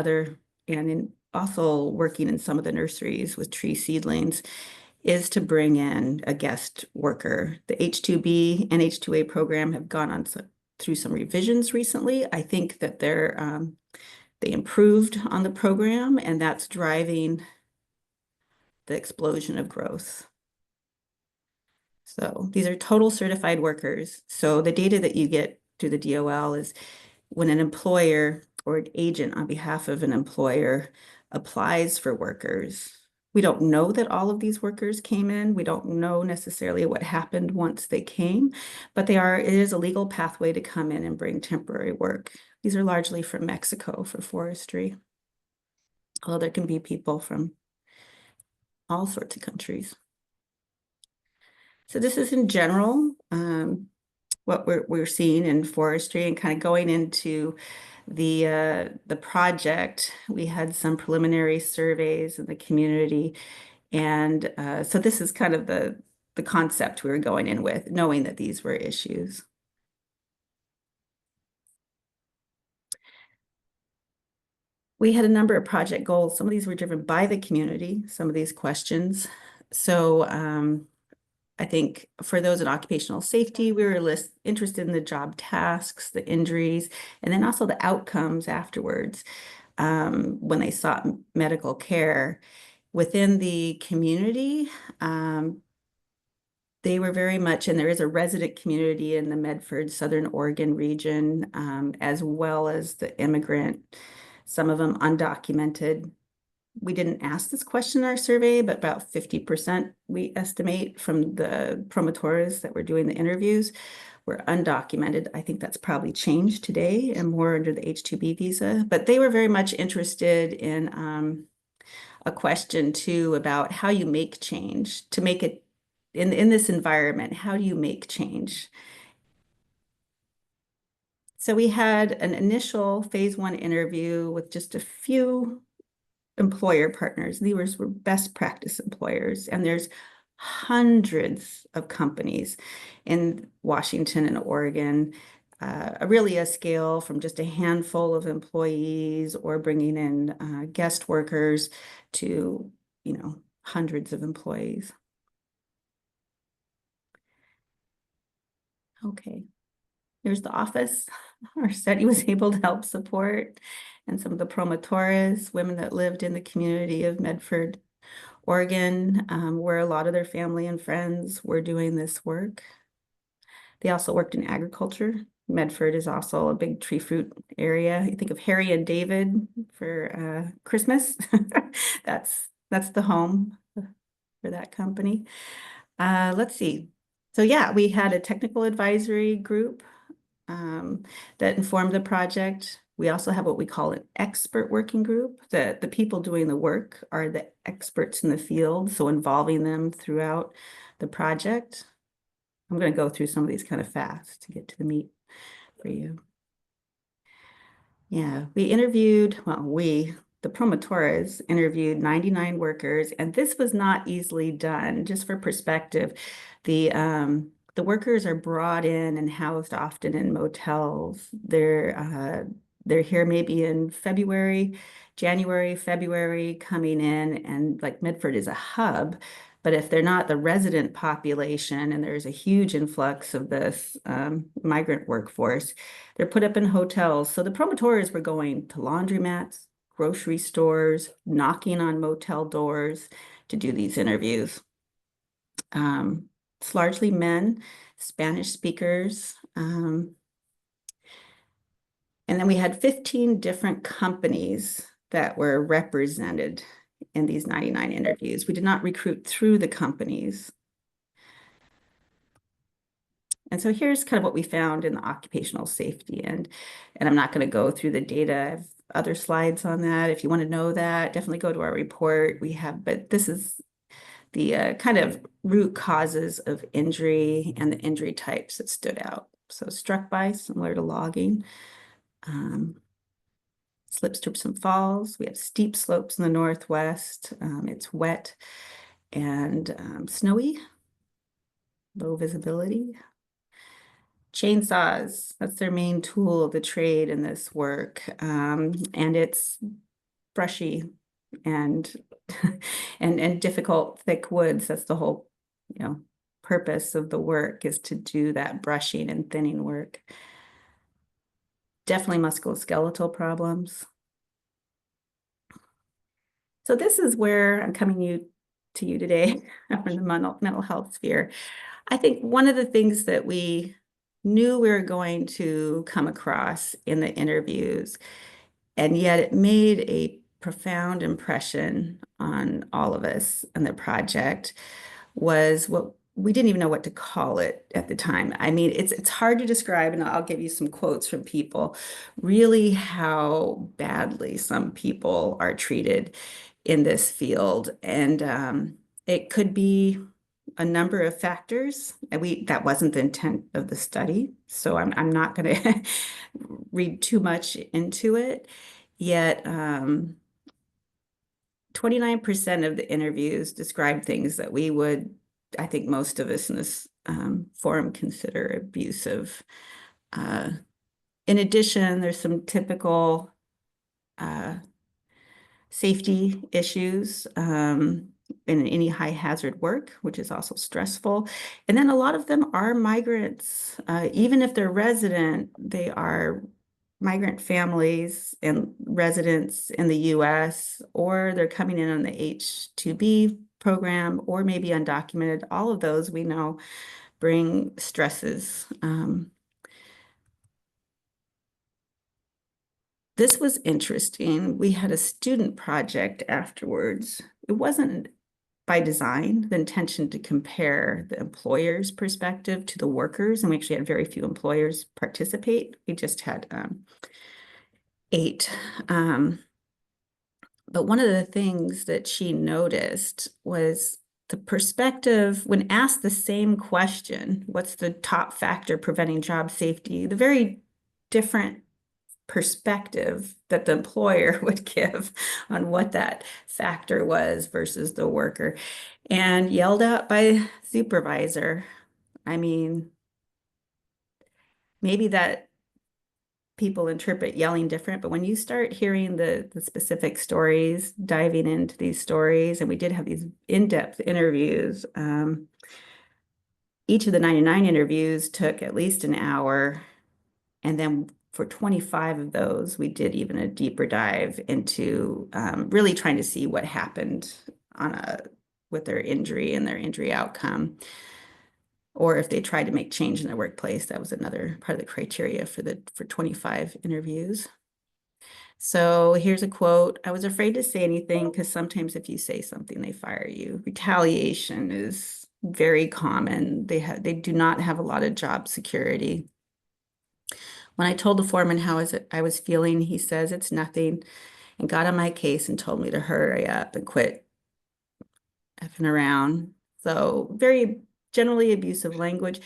also working in some of the nurseries with tree seedlings, is to bring in a guest worker. The H-2B and H-2A program have gone on through some revisions recently. I think that they're They improved on the program, and that's driving the explosion of growth. So these are total certified workers. So the data that you get through the DOL is when an employer or an agent on behalf of an employer applies for workers. We don't know that all of these workers came in. We don't know necessarily what happened once they came, but it is a legal pathway to come in and bring temporary work. These are largely from Mexico for forestry, although there can be people from all sorts of countries. So this is in general what we're seeing in forestry, and kind of going into the project. We had some preliminary surveys in the community, and so this is kind of the concept we were going in with, knowing that these were issues. We had a number of project goals. Some of these were driven by the community, some of these questions. So I think for those in occupational safety, we were interested in the job tasks, the injuries, and then also the outcomes afterwards when they sought medical care. Within the community, they were very much, and there is a resident community in the Medford, Southern Oregon region, as well as the immigrant, some of them undocumented. We didn't ask this question in our survey, but about 50% we estimate from the promotores that were doing the interviews were undocumented. I think that's probably changed today and more under the H-2B visa, but they were very much interested in a question too about how you make change to make it in this environment. How do you make change? So we had an initial phase 1 interview with just a few employer partners. These were best practice employers, and there's hundreds of companies in Washington and Oregon, really a scale from just a handful of employees or bringing in guest workers to, hundreds of employees. Okay, here's the office. Our study was able to help support, and some of the promotores, women that lived in the community of Medford, Oregon, where a lot of their family and friends were doing this work. They also worked in agriculture. Medford is also a big tree fruit area. You think of Harry and David for Christmas. That's the home for that company. Let's see. So yeah, we had a technical advisory group that informed the project. We also have what we call an expert working group. The people doing the work are the experts in the field, so involving them throughout the project. I'm going to go through some of these kind of fast to get to the meat for you. Yeah, the promotores interviewed 99 workers, and this was not easily done. Just for perspective, the workers are brought in and housed often in motels. They're here maybe in January, February, coming in, and like Medford is a hub. But if they're not the resident population and there's a huge influx of this migrant workforce, they're put up in hotels. So the promoters were going to laundromats, grocery stores, knocking on motel doors to do these interviews. It's largely men, Spanish speakers. And then we had 15 different companies that were represented in these 99 interviews. We did not recruit through the companies. And so here's kind of what we found in the occupational safety end. And I'm not going to go through the data. I have other slides on that. If you want to know that, definitely go to our report. But this is the kind of root causes of injury and the injury types that stood out. So struck by, similar to logging. Slips, trips, and falls. We have steep slopes in the Northwest. It's wet and snowy, low visibility. Chainsaws, that's their main tool of the trade in this work. And it's brushy and and difficult, thick woods. That's the whole, purpose of the work, is to do that brushing and thinning work. Definitely musculoskeletal problems. So this is where I'm coming to you today from the mental health sphere. I think one of the things that we knew we were going to come across in the interviews, and yet it made a profound impression on all of us in the project, was what we didn't even know what to call it at the time. I mean, it's hard to describe, and I'll give you some quotes from people, really how badly some people are treated in this field. And it could be a number of factors. And that wasn't the intent of the study, so I'm not going to read too much into it. Yet 29% of the interviews describe things that we would, I think most of us in this forum, consider abusive. In addition, there's some typical safety issues in any high hazard work, which is also stressful. And then a lot of them are migrants. Even if they're resident, they are migrant families and residents in the US, or they're coming in on the H-2B program, or maybe undocumented. All of those we know bring stresses. This was interesting. We had a student project afterwards. It wasn't by design the intention to compare the employer's perspective to the workers, and we actually had very few employers participate. We just had 8. But one of the things that she noticed was the perspective when asked the same question, what's the top factor preventing job safety? The very different perspective that the employer would give on what that factor was versus the worker, and yelled at by supervisor. I mean, maybe that people interpret yelling different, but when you start hearing the specific stories, diving into these stories, and we did have these in-depth interviews. Each of the 99 interviews took at least an hour, and then for 25 of those, we did even a deeper dive into really trying to see what happened with their injury and their injury outcome, or if they tried to make change in the workplace. That was another part of the criteria for 25 interviews. So here's a quote. "I was afraid to say anything because sometimes if you say something, they fire you. Retaliation is very common. They do not have a lot of job security. When I told the foreman how I was feeling, he says it's nothing, and got on my case and told me to hurry up and quit effing around." So very generally abusive language,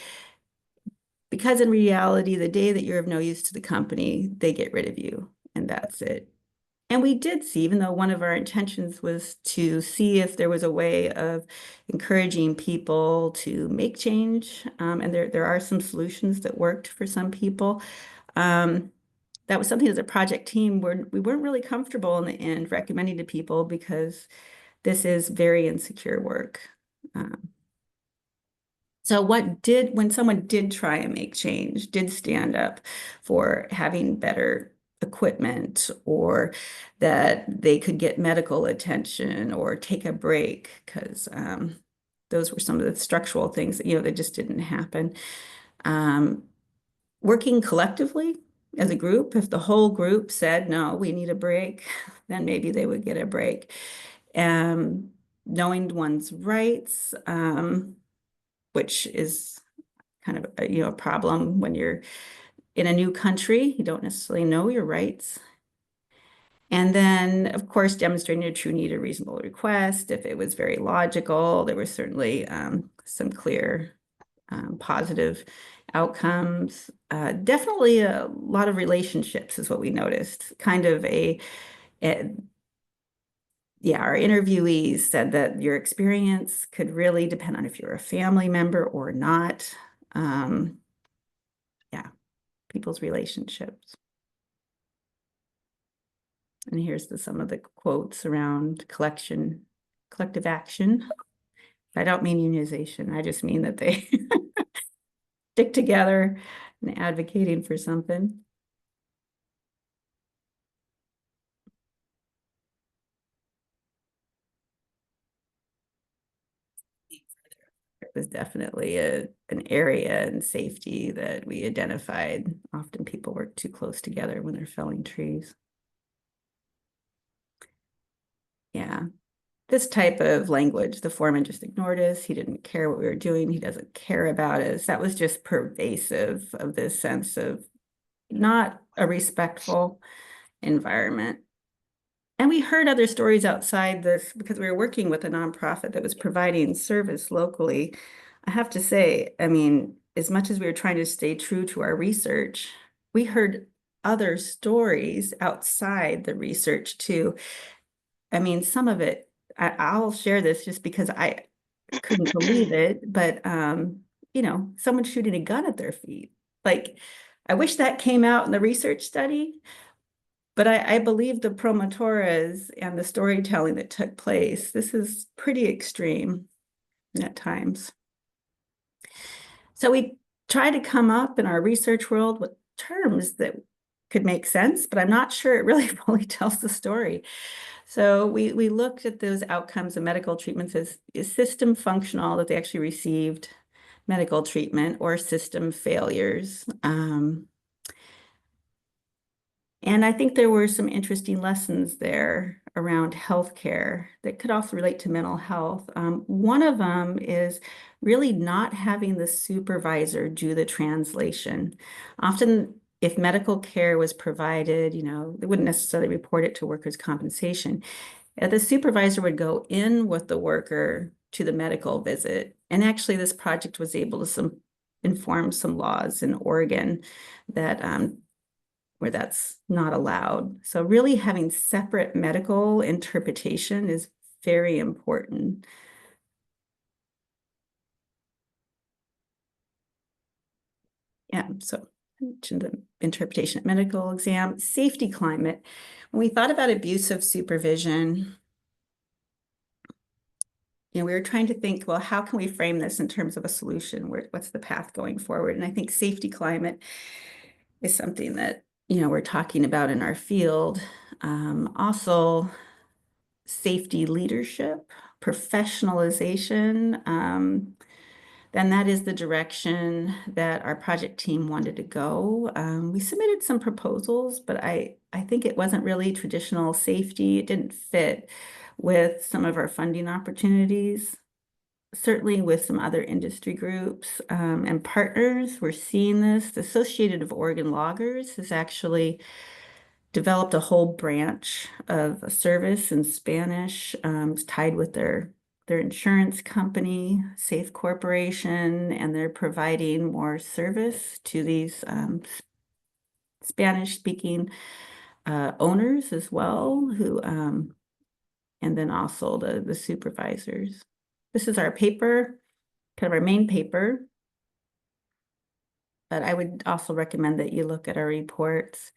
because in reality, the day that you're of no use to the company, they get rid of you, and that's it. And we did see, even though one of our intentions was to see if there was a way of encouraging people to make change, and there are some solutions that worked for some people. That was something as a project team where we weren't really comfortable in the end recommending to people, because this is very insecure work. So when someone did try and make change, did stand up for having better equipment, or that they could get medical attention or take a break, because those were some of the structural things that just didn't happen. Working collectively as a group, if the whole group said, no, we need a break, then maybe they would get a break. Knowing one's rights, which is kind of a problem when you're in a new country, you don't necessarily know your rights. And then, of course, demonstrating a true need, a reasonable request. If it was very logical, there was certainly some clear positive outcomes. Definitely a lot of relationships is what we noticed. Our interviewees said that your experience could really depend on if you're a family member or not. People's relationships. And here's some of the quotes around collective action. I don't mean unionization. I just mean that they stick together and advocating for something. was definitely an area in safety that we identified. Often people work too close together when they're felling trees. Yeah, this type of language, the foreman just ignored us. He didn't care what we were doing. He doesn't care about us. That was just pervasive of this sense of not a respectful environment. And we heard other stories outside this because we were working with a nonprofit that was providing service locally. I have to say, I mean, as much as we were trying to stay true to our research, we heard other stories outside the research too. I mean, some of it, I'll share this just because I couldn't believe it, but you know, someone shooting a gun at their feet. Like, I wish that came out in the research study, but I believe the promotores and the storytelling that took place. This is pretty extreme at times. So we try to come up in our research world with terms that could make sense, but I'm not sure it really fully tells the story. So we looked at those outcomes of medical treatments as is system functional, that they actually received medical treatment, or system failures. And I think there were some interesting lessons there around healthcare that could also relate to mental health. One of them is really not having the supervisor do the translation. Often, if medical care was provided, you know, they wouldn't necessarily report it to workers' compensation. The supervisor would go in with the worker to the medical visit. And actually, this project was able to inform some laws in Oregon that where that's not allowed. So really having separate medical interpretation is very important. Yeah, so I mentioned the interpretation at medical exam, safety climate. When we thought about abusive supervision, you know, we were trying to think, well, how can we frame this in terms of a solution? What's the path going forward? And I think safety climate is something that, you know, we're talking about in our field. Also, safety leadership, professionalization, then that is the direction that our project team wanted to go. We submitted some proposals, but I think it wasn't really traditional safety. It didn't fit with some of our funding opportunities. Certainly with some other industry groups and partners, we're seeing this. The Associated of Oregon Loggers has actually developed a whole branch of a service in Spanish. It's tied with their insurance company, Safe Corporation, and they're providing more service to these Spanish-speaking owners as well, who and then also the supervisors. This is our paper, kind of our main paper. But I would also recommend that you look at our reports.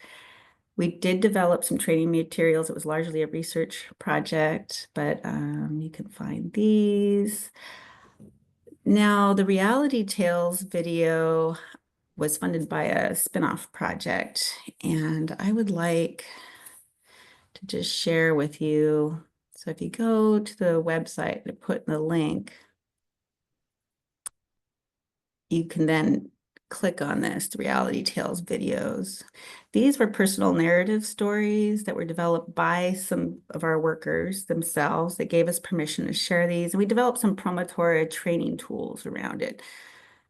We did develop some training materials. It was largely a research project, but you can find these. Now, the Reality Tales video was funded by a spinoff project, and I would like to just share with you. So if you go to the website and put in the link, you can then click on this, the Reality Tales videos. These were personal narrative stories that were developed by some of our workers themselves. They gave us permission to share these, and we developed some promotorial training tools around it.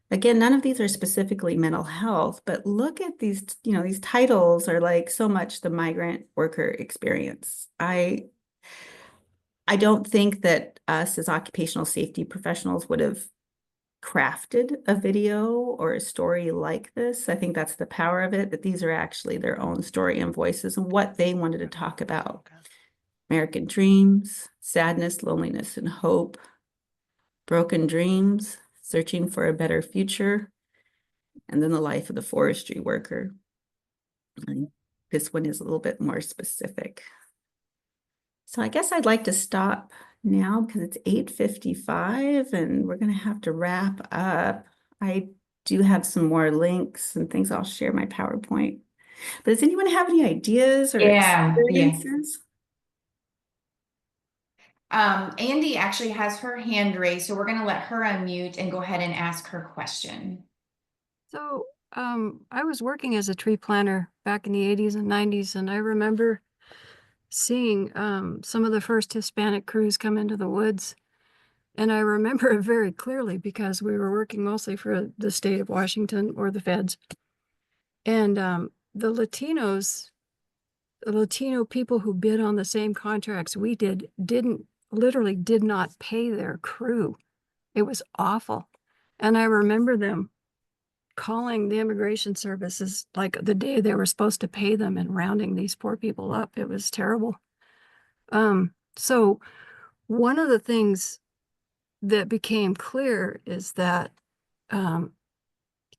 Again, none of these are specifically mental health, but look at these, you know, these titles are like so much the migrant worker experience. I don't think that us as occupational safety professionals would have crafted a video or a story like this. I think that's the power of it, that these are actually their own story and voices and what they wanted to talk about. American dreams, sadness, loneliness, and hope, broken dreams, searching for a better future, and then the life of the forestry worker. And this one is a little bit more specific. So I guess I'd like to stop now because it's 8:55 and we're going to have to wrap up. I do have some more links and things. I'll share my PowerPoint. But does anyone have any ideas or Yeah. experiences? Andy actually has her hand raised, so we're gonna let her unmute and go ahead and ask her question. So, I was working as a tree planter back in the 80s and 90s, and I remember seeing some of the first Hispanic crews come into the woods. And I remember it very clearly because we were working mostly for the state of Washington or the feds. And the Latino people who bid on the same contracts we did, literally did not pay their crew. It was awful. And I remember them calling the immigration services like the day they were supposed to pay them and rounding these poor people up. It was terrible. So one of the things that became clear is that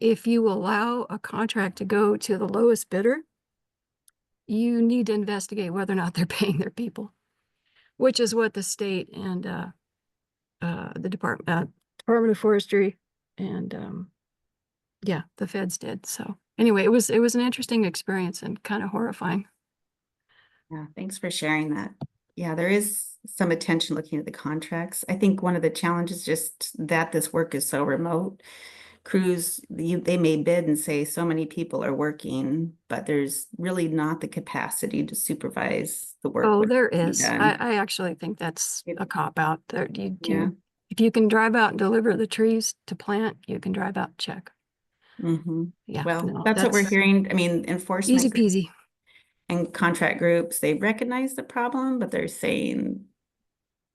if you allow a contract to go to the lowest bidder, you need to investigate whether or not they're paying their people, which is what the state and the Department of Forestry and yeah, the feds did. So anyway, it was an interesting experience and kind of horrifying. Yeah, thanks for sharing that. Yeah, there is some attention looking at the contracts. I think one of the challenges just that this work is so remote. Crews, they may bid and say so many people are working, but there's really not the capacity to supervise the work. Oh, there being is. done. I actually think that's a cop out. There, Yeah. if you can drive out and deliver the trees to plant, you can drive out and check. Yeah, Well, no, that's what we're that's hearing. I mean, enforcement easy peasy. and contract groups, they recognize the problem, but they're saying,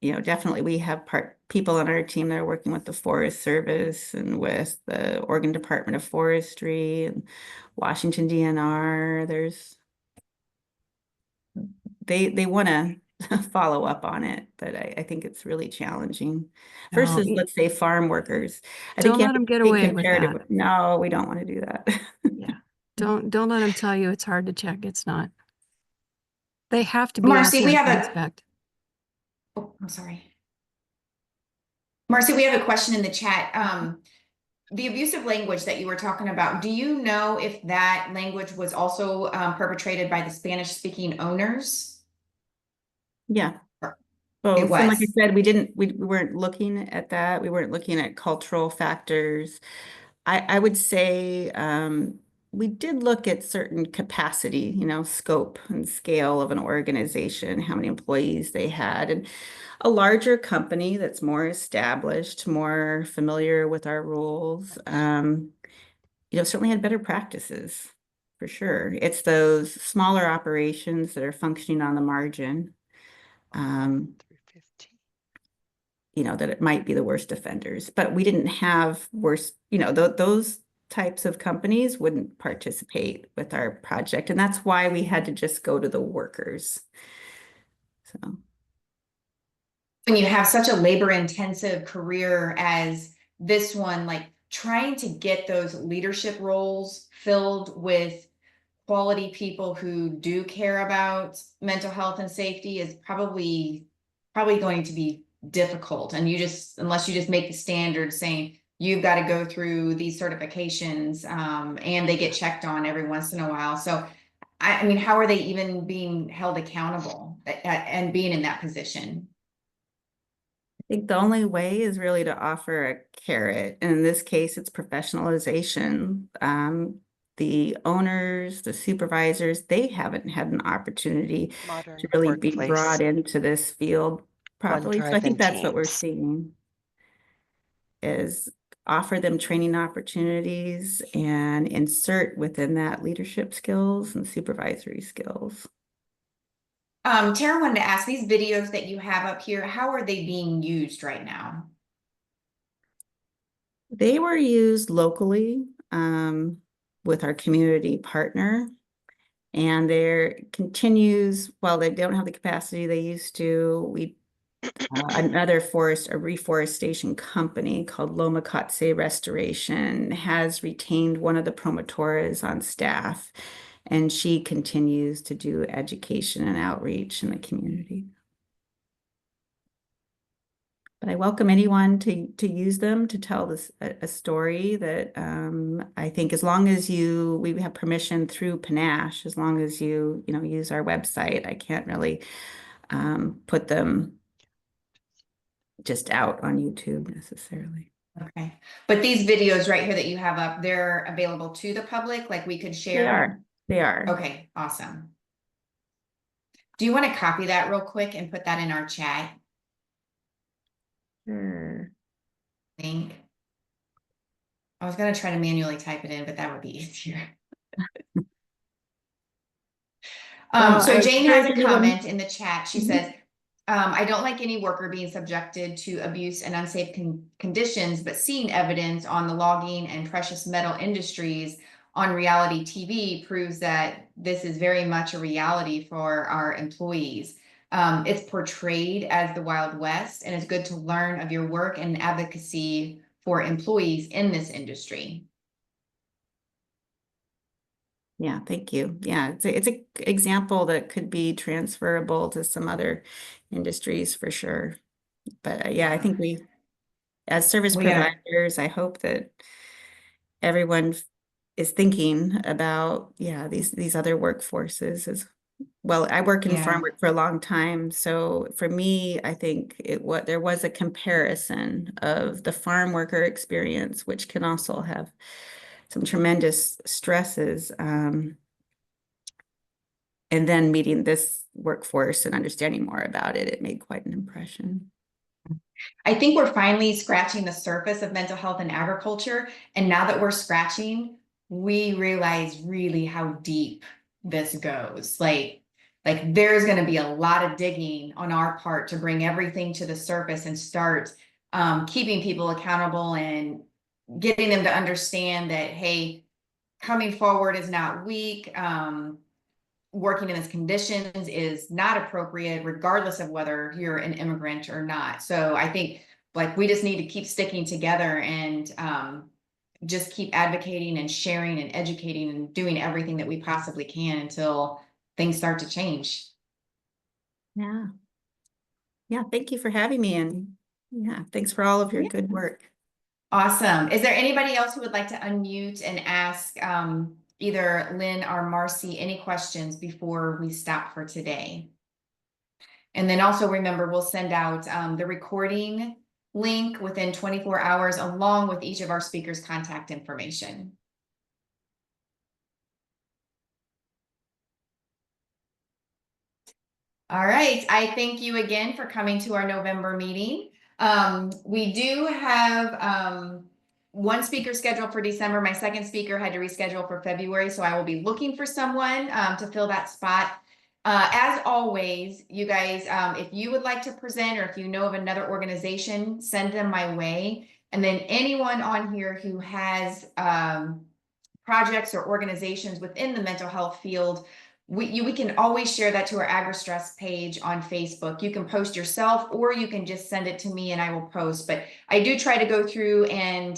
definitely we have people on our team that are working with the Forest Service and with the Oregon Department of Forestry and Washington DNR. They want to follow up on it, but I think it's really challenging versus, let's say, farm workers. I think Don't you let have them to get be away with comparative. that. No, we don't want to do that. Yeah. Don't let them tell you it's hard to check. It's not. They have to be out Marcy, there we to have a, inspect. oh, I'm sorry. Marcy, we have a question in the chat. The abusive language that you were talking about, do you know if that language was also perpetrated by the Spanish-speaking owners? Yeah. Or- Both. It And like I was. said, we weren't looking at that. We weren't looking at cultural factors. I would say we did look at certain capacity, scope and scale of an organization, how many employees they had. And a larger company that's more established, more familiar with our rules, certainly had better practices, for sure. It's those smaller operations that are functioning on the margin. That it might be the worst offenders, but we didn't have worse, those types of companies wouldn't participate with our project. And that's why we had to just go to the workers. So. When you have such a labor-intensive career as this one, like trying to get those leadership roles filled with quality people who do care about mental health and safety is probably going to be difficult. And unless you just make the standard saying you've got to go through these certifications, and they get checked on every once in a while. So I mean, how are they even being held accountable and being in that position? I think the only way is really to offer a carrot. And in this case, it's professionalization. The owners, the supervisors, they haven't had an opportunity to really be brought into this field properly. So I think that's what we're seeing is offer them training opportunities and insert within that leadership skills and supervisory skills. Tara wanted to ask, these videos that you have up here, how are they being used right now? They were used locally with our community partner, and there continues, while they don't have the capacity they used to, another a reforestation company called Lomakatse Restoration has retained one of the promotoras on staff, and she continues to do education and outreach in the community. But I welcome anyone to use them to tell a story that I think as long as we have permission through Panache, as long as you use our website, I can't really put them just out on YouTube necessarily. Okay, but these videos right here that you have up, they're available to the public, like we could share? They are. They are. Okay, awesome. Do you want to copy that real quick and put that in our chat? Sure. Think. I was gonna try to manually type it in, but that would be easier. Well, So I Jane has a encourage anyone- comment in the chat. She Mhm. says, I don't like any worker being subjected to abuse and unsafe conditions, but seeing evidence on the logging and precious metal industries on reality TV proves that this is very much a reality for our employees. It's portrayed as the Wild West, and it's good to learn of your work and advocacy for employees in this industry. Yeah, thank you. Yeah, it's a example that could be transferable to some other industries for sure. But yeah, I think we, as service We are. providers, I hope that everyone is thinking about, yeah, these other workforces as well. I work in farm Yeah. work for a long time, so for me, I think there was a comparison of the farm worker experience, which can also have some tremendous stresses. And then meeting this workforce and understanding more about it, it made quite an impression. I think we're finally scratching the surface of mental health in agriculture. And now that we're scratching, we realize really how deep this goes. Like there's going to be a lot of digging on our part to bring everything to the surface and start keeping people accountable and getting them to understand that, hey, coming forward is not weak. Working in these conditions is not appropriate, regardless of whether you're an immigrant or not. So I think like we just need to keep sticking together and just keep advocating and sharing and educating and doing everything that we possibly can until things start to change. Yeah. Yeah, thank you for having me, and yeah, thanks for all of your Yeah. good work. Awesome. Is there anybody else who would like to unmute and ask either Lynn or Marcy any questions before we stop for today? And then also remember, we'll send out the recording link within 24 hours along with each of our speakers' contact information. All right, I thank you again for coming to our November meeting. We do have one speaker scheduled for December. My second speaker had to reschedule for February, so I will be looking for someone to fill that spot. As always, you guys, if you would like to present or if you know of another organization, send them my way. And then anyone on here who has projects or organizations within the mental health field, we can always share that to our AgriStress page on Facebook. You can post yourself or you can just send it to me and I will post. But I do try to go through and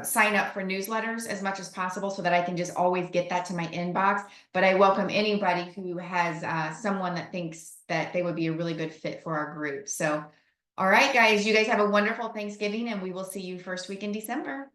sign up for newsletters as much as possible so that I can just always get that to my inbox. But I welcome anybody who has someone that thinks that they would be a really good fit for our group. So, all right, guys, you guys have a wonderful Thanksgiving and we will see you first week in December.